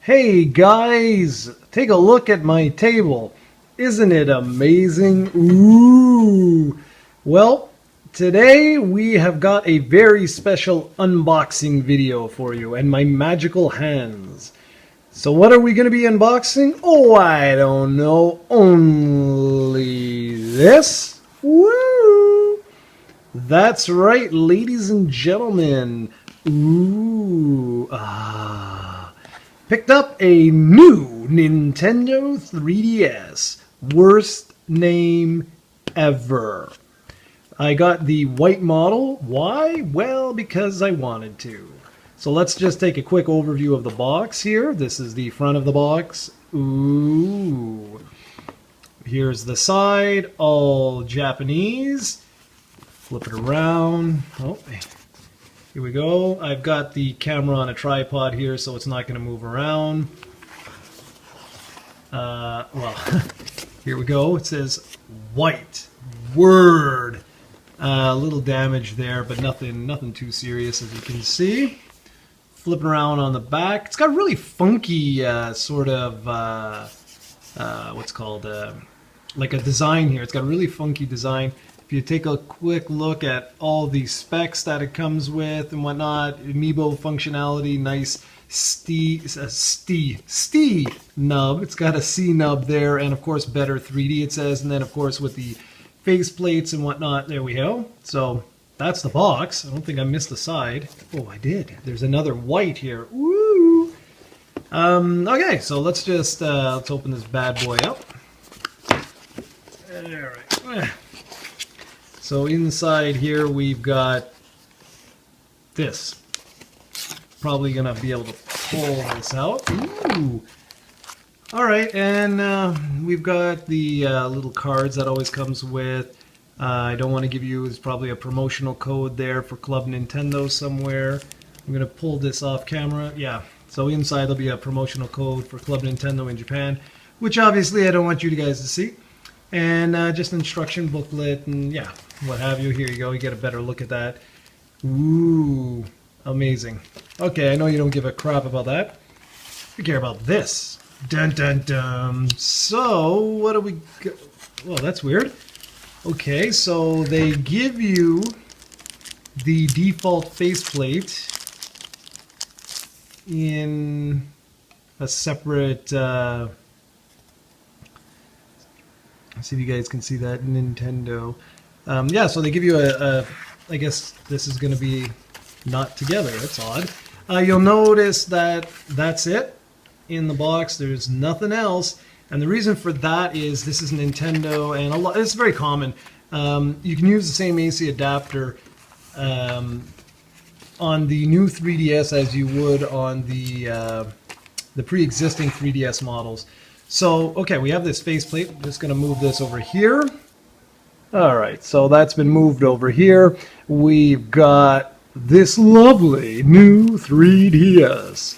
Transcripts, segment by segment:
Hey guys, take a look at my table. Isn't it amazing? Ooh! Well, today we have got a very special unboxing video for you and my magical hands. So what are we going to be unboxing? Oh, I don't know. Only this? Woo! That's right, ladies and gentlemen. Ooh, picked up a new Nintendo 3DS. Worst name ever. I got the white model. Why? Well, because I wanted to. So let's just take a quick overview of the box here. This is the front of the box. Ooh. Here's the side, all Japanese. Flip it around. Oh, here we go. I've got the camera on a tripod here, so it's not going to move around. Well, here we go. It says white word. A little damage there, but nothing too serious, as you can see. Flipping around on the back, it's got really funky sort of what's called like a design here. It's got a really funky design. If you take a quick look at all the specs that it comes with and whatnot, amiibo functionality, nice STI nub. It's got a C nub there, and of course better 3D it says, and then of course with the face plates and whatnot, there we go. So that's the box. I don't think I missed the side. Oh, I did. There's another white here. Woo! Okay, so let's just let's open this bad boy up. All right. So inside here we've got this. Probably gonna be able to pull this out. Ooh. All right, and we've got the little cards that always comes with. I don't want to give you, there's probably a promotional code there for Club Nintendo somewhere. I'm gonna pull this off camera. Yeah, so inside there'll be a promotional code for Club Nintendo in Japan, which obviously I don't want you guys to see. And just instruction booklet and yeah, what have you. Here you go, you get a better look at that. Ooh, amazing. Okay, I know you don't give a crap about that. You care about this. Dun dun dun. So, what do we got? Well, that's weird. Okay, so they give you the default faceplate in a separate see if you guys can see that, Nintendo. Yeah, so they give you I guess this is going to be not together. That's odd. You'll notice that that's it in the box. There's nothing else. And the reason for that is this is Nintendo, and it's very common. You can use the same AC adapter on the new 3DS as you would on the pre-existing 3DS models. So, okay, we have this faceplate. I'm just going to move this over here. All right, so that's been moved over here. We've got this lovely new 3DS.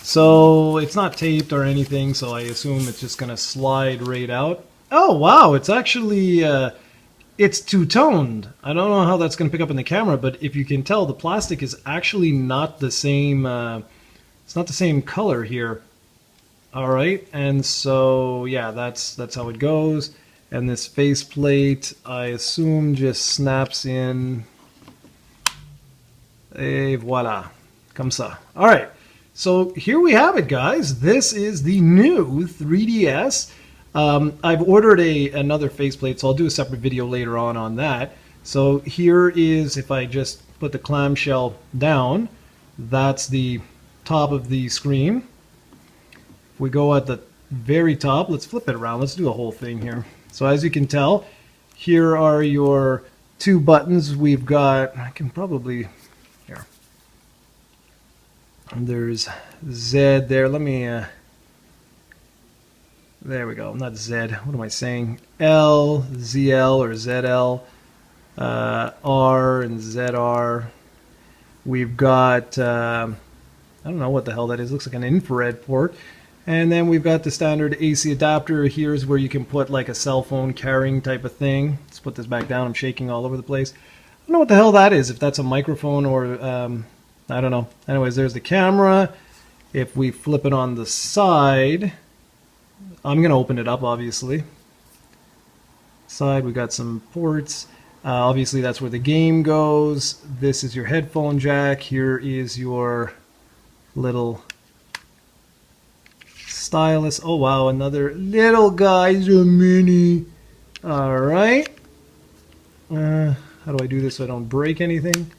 So it's not taped or anything, so I assume it's just going to slide right out. Oh, wow, it's actually, it's two-toned. I don't know how that's going to pick up in the camera, but if you can tell, the plastic is actually not the same, it's not the same color here. All right, and so yeah, that's how it goes. And this faceplate, I assume, just snaps in. Et voila, comme ça. All right, so here we have it, guys. This is the new 3DS. I've ordered another faceplate, so I'll do a separate video later on that. So here is, if I just put the clamshell down, that's the top of the screen. We go at the very top. Let's flip it around. Let's do a whole thing here. So as you can tell, here are your two buttons. We've got, I can probably, here. There's Z there. Let me, there we go. Not Z. What am I saying? L, ZL or ZL, R and ZR. We've got, I don't know what the hell that is. Looks like an infrared port. And then we've got the standard AC adapter. Here's where you can put like a cell phone carrying type of thing. Let's put this back down. I'm shaking all over the place. I don't know what the hell that is, if that's a microphone or I don't know. Anyways, there's the camera. If we flip it on the side, I'm going to open it up, obviously. Side, we got some ports. Obviously, that's where the game goes. This is your headphone jack. Here is your little stylus. Oh, wow, another little guy's a mini. All right. How do I do this so I don't break anything?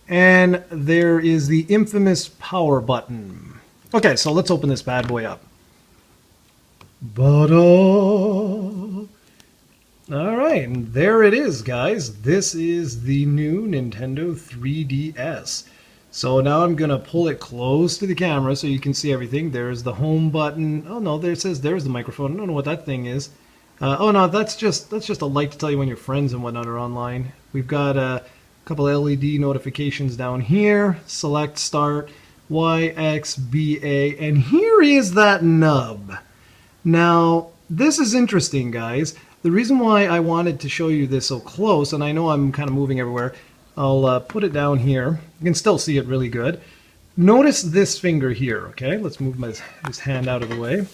And there is the infamous power button. Okay, so let's open this bad boy up. Ba-da! All right, and there it is, guys. This is the new Nintendo 3DS. So now I'm going to pull it close to the camera so you can see everything. There's the home button. Oh, no, there it says there's the microphone. I don't know what that thing is. Oh, no, that's just a light to tell you when your friends and whatnot are online. We've got a couple LED notifications down here. Select, start, Y, X, B, A. And here is that nub. Now, this is interesting, guys. The reason why I wanted to show you this so close, and I know I'm kind of moving everywhere, I'll put it down here. You can still see it really good. Notice this finger here, okay? Let's move this hand out of the way.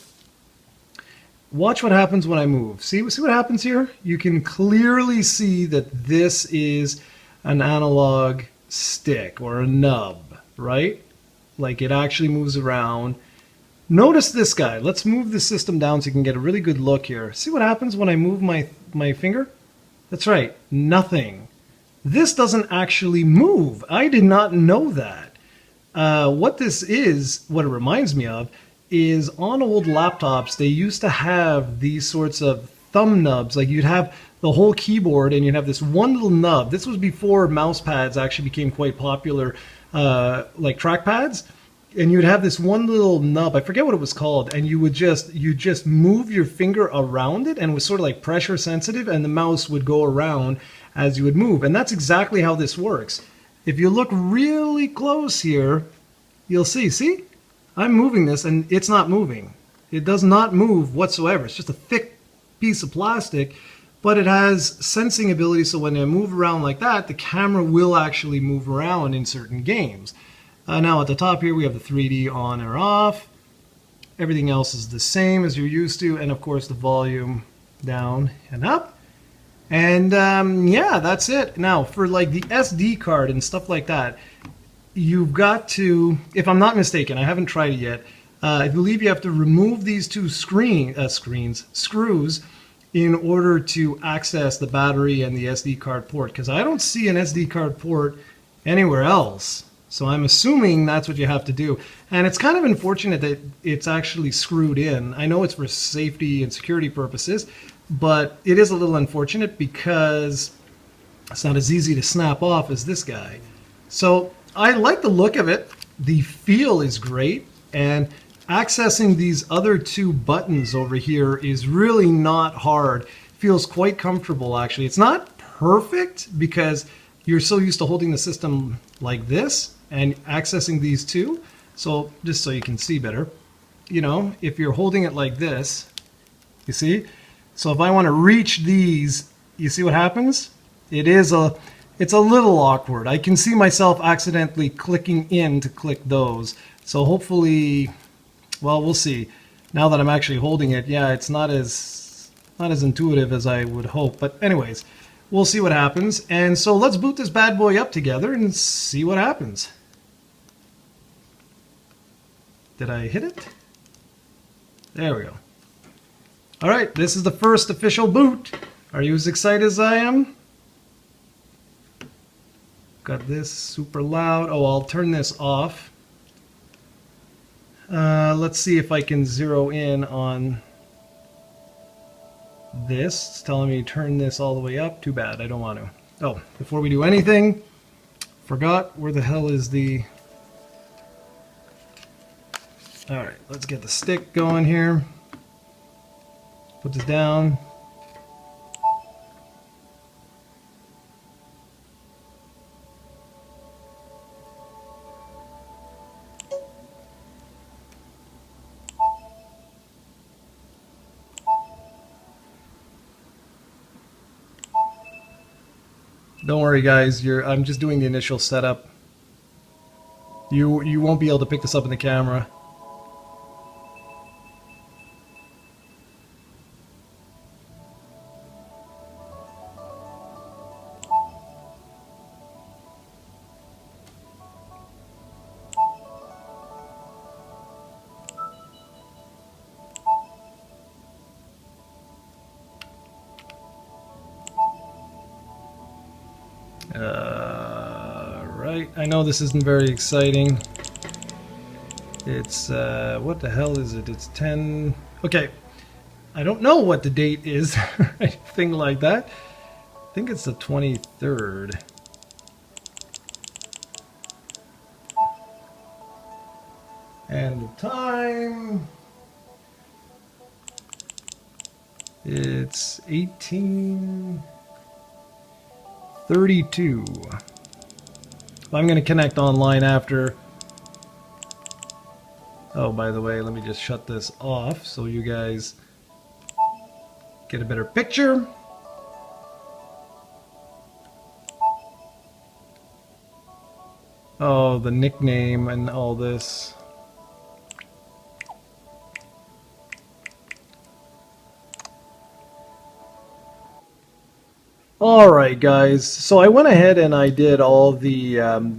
Watch what happens when I move. See what happens here? You can clearly see that this is an analog stick or a nub, right? Like it actually moves around. Notice this guy. Let's move the system down so you can get a really good look here. See what happens when I move my finger? That's right, nothing. This doesn't actually move. I did not know that. What this is, what it reminds me of, is on old laptops, they used to have these sorts of thumb nubs. Like you'd have the whole keyboard and you'd have this one little nub. This was before mouse pads actually became quite popular, like trackpads. And you'd have this one little nub, I forget what it was called, and you just move your finger around it, and it was sort of like pressure sensitive, and the mouse would go around as you would move. And that's exactly how this works. If you look really close here, you'll see, I'm moving this and it's not moving. It does not move whatsoever. It's just a thick piece of plastic, but it has sensing ability, so when I move around like that, the camera will actually move around in certain games. Now at the top here we have the 3D on or off. Everything else is the same as you're used to, and of course the volume down and up. And yeah, that's it. Now for like the SD card and stuff like that, you've got to, if I'm not mistaken, I haven't tried it yet, I believe you have to remove these two screws in order to access the battery and the SD card port, because I don't see an SD card port anywhere else. So I'm assuming that's what you have to do. And it's kind of unfortunate that it's actually screwed in. I know it's for safety and security purposes, but it is a little unfortunate because it's not as easy to snap off as this guy. So I like the look of it. The feel is great. And accessing these other two buttons over here is really not hard. Feels quite comfortable, actually. It's not perfect because you're so used to holding the system like this and accessing these two. So just so you can see better, you know, if you're holding it like this, you see? So if I want to reach these, you see what happens? It's a little awkward. I can see myself accidentally clicking in to click those. So hopefully, well, we'll see. Now that I'm actually holding it, yeah, it's not as intuitive as I would hope. But anyways, we'll see what happens. And so let's boot this bad boy up together and see what happens. Did I hit it? There we go. All right, this is the first official boot. Are you as excited as I am? Got this super loud. Oh, I'll turn this off. Let's see if I can zero in on this. It's telling me to turn this all the way up. Too bad, I don't want to. Oh, before we do anything, forgot where the hell is the... All right, let's get the stick going here. Put this down. Don't worry, guys. I'm just doing the initial setup. You won't be able to pick this up in the camera. Right, I know this isn't very exciting. It's, what the hell is it? It's 10... Okay, I don't know what the date is, or anything like that. I think it's the 23rd. And the time... It's 18:32. I'm going to connect online after. Oh, by the way, let me just shut this off so you guys get a better picture. Oh, the nickname and all this. Alright guys, so I went ahead and I did all the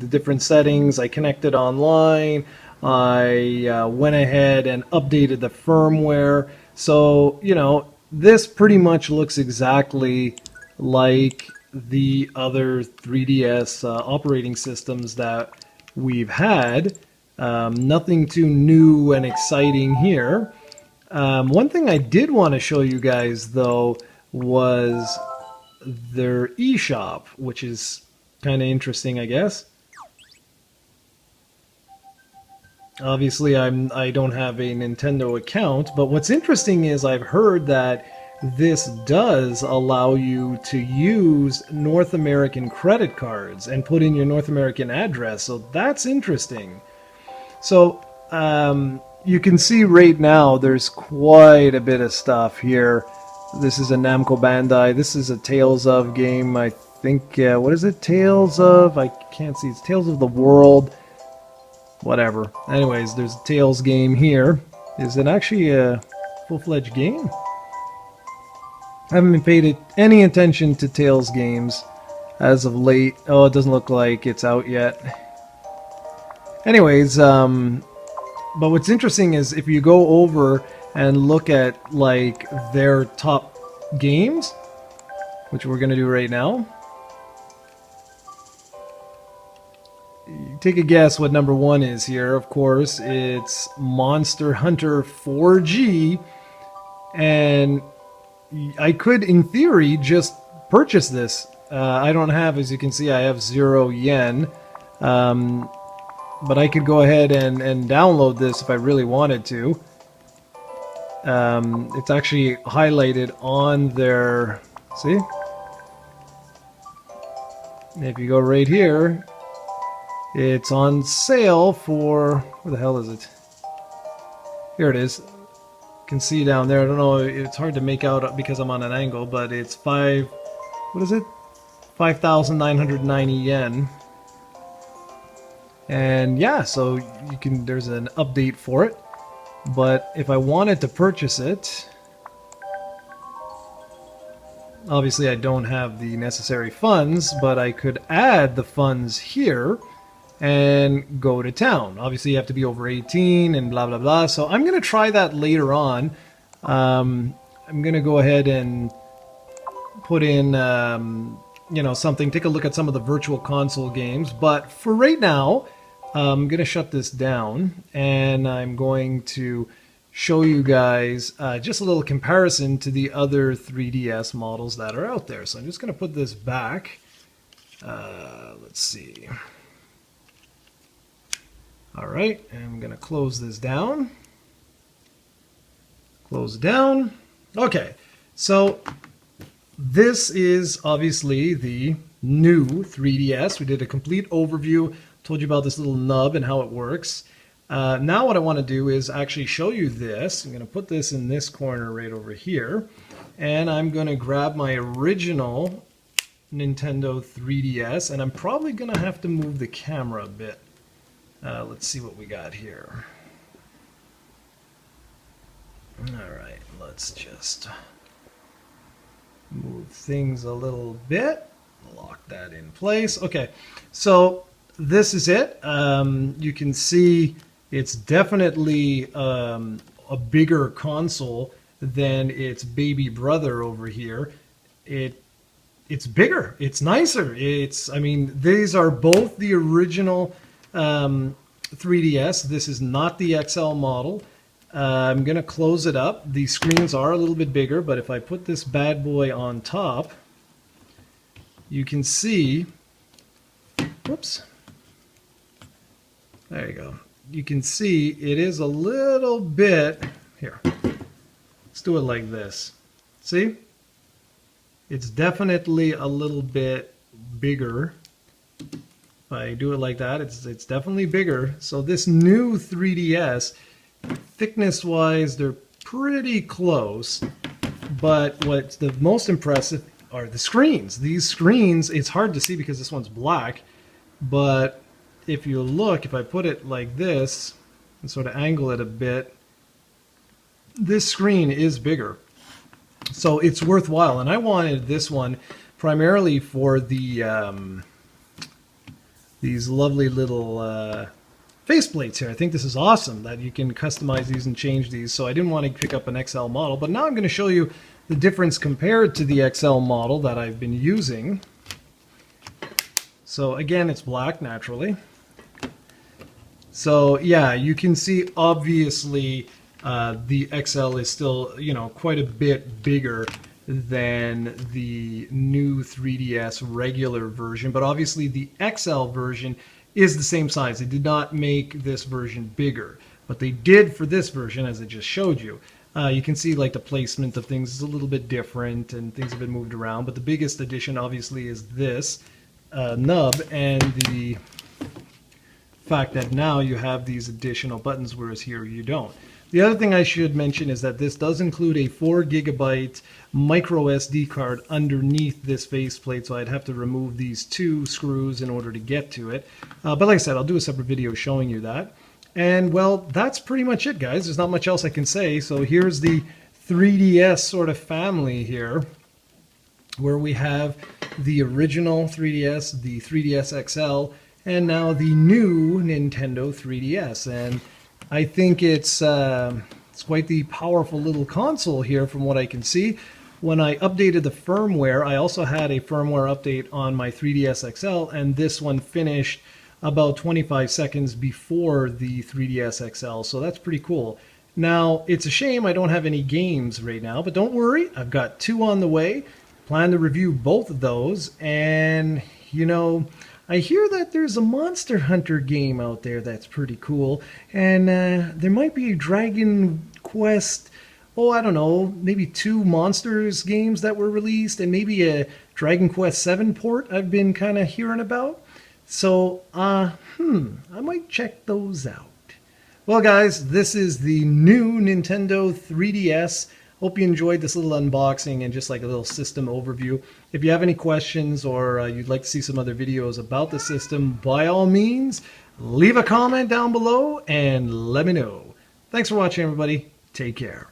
different settings. I connected online. I went ahead and updated the firmware. So, you know, this pretty much looks exactly like the other 3DS operating systems that we've had. Nothing too new and exciting here. One thing I did want to show you guys though was their eShop, which is kind of interesting, I guess. Obviously, I don't have a Nintendo account, but what's interesting is I've heard that this does allow you to use North American credit cards and put in your North American address, so that's interesting. So, you can see right now there's quite a bit of stuff here. This is a Namco Bandai. This is a Tales of game. I think, what is it? Tales of? I can't see. It's Tales of the World. Whatever. Anyways, there's a Tales game here. Is it actually a full-fledged game? I haven't been paid any attention to Tales games as of late. Oh, it doesn't look like it's out yet. Anyways, but what's interesting is if you go over and look at like their top games, which we're going to do right now. Take a guess what number 1 is here. Of course, it's Monster Hunter 4G, and I could, in theory, just purchase this. I don't have, as you can see, I have 0 yen, but I could go ahead and download this if I really wanted to. It's actually highlighted on their, see? If you go right here, it's on sale for, where the hell is it? Here it is. You can see down there, I don't know, it's hard to make out because I'm on an angle, but it's 5,990 yen. And yeah, so you can, there's an update for it. But if I wanted to purchase it, obviously I don't have the necessary funds, but I could add the funds here and go to town. Obviously you have to be over 18 and blah blah blah, so I'm going to try that later on. I'm going to go ahead and put in you know, something, take a look at some of the virtual console games, but for right now I'm going to shut this down and I'm going to show you guys just a little comparison to the other 3DS models that are out there. So I'm just going to put this back. Let's see. All right, and I'm going to close this down. Close it down. Okay, so this is obviously the new 3DS. We did a complete overview, told you about this little nub and how it works. Now what I want to do is actually show you this. I'm going to put this in this corner right over here, and I'm going to grab my original Nintendo 3DS, and I'm probably going to have to move the camera a bit. Let's see what we got here. Alright, let's just move things a little bit. Lock that in place. Okay, so this is it. You can see it's definitely a bigger console than its baby brother over here. It it's bigger, it's nicer. I mean, these are both the original 3DS. This is not the XL model. I'm going to close it up. The screens are a little bit bigger, but if I put this bad boy on top, you can see, whoops, there you go. You can see it is a little bit, here, let's do it like this. See? It's definitely a little bit bigger. If I do it like that, it's definitely bigger. So this new 3DS, thickness-wise, they're pretty close. But what's the most impressive are the screens. These screens, it's hard to see because this one's black, but if you look, if I put it like this and sort of angle it a bit, this screen is bigger. So it's worthwhile. And I wanted this one primarily for the these lovely little faceplates here. I think this is awesome that you can customize these and change these. So I didn't want to pick up an XL model, but now I'm going to show you the difference compared to the XL model that I've been using. So again, it's black naturally. So yeah, you can see obviously the XL is still, quite a bit bigger than the new 3DS regular version, but obviously the XL version is the same size. They did not make this version bigger, but they did for this version, as I just showed you. You can see like the placement of things is a little bit different and things have been moved around, but the biggest addition obviously is this nub and the fact that now you have these additional buttons, whereas here you don't. The other thing I should mention is that this does include a 4 GB micro SD card underneath this faceplate, so I'd have to remove these 2 screws in order to get to it. But like I said, I'll do a separate video showing you that. And well, that's pretty much it, guys. There's not much else I can say. So here's the 3DS sort of family here, where we have the original 3DS, the 3DS XL, and now the new Nintendo 3DS. And I think it's quite the powerful little console here from what I can see. When I updated the firmware, I also had a firmware update on my 3DS XL, and this one finished about 25 seconds before the 3DS XL, so that's pretty cool. Now, it's a shame I don't have any games right now, but don't worry, I've got 2 on the way. Plan to review both of those, and, I hear that there's a Monster Hunter game out there that's pretty cool, and there might be a Dragon Quest, I don't know, maybe 2 Monsters games that were released, and maybe a Dragon Quest 7 port I've been kind of hearing about. So, I might check those out. Well, guys, this is the new Nintendo 3DS. Hope you enjoyed this little unboxing and just like a little system overview. If you have any questions or you'd like to see some other videos about the system, by all means, leave a comment down below and let me know. Thanks for watching, everybody. Take care.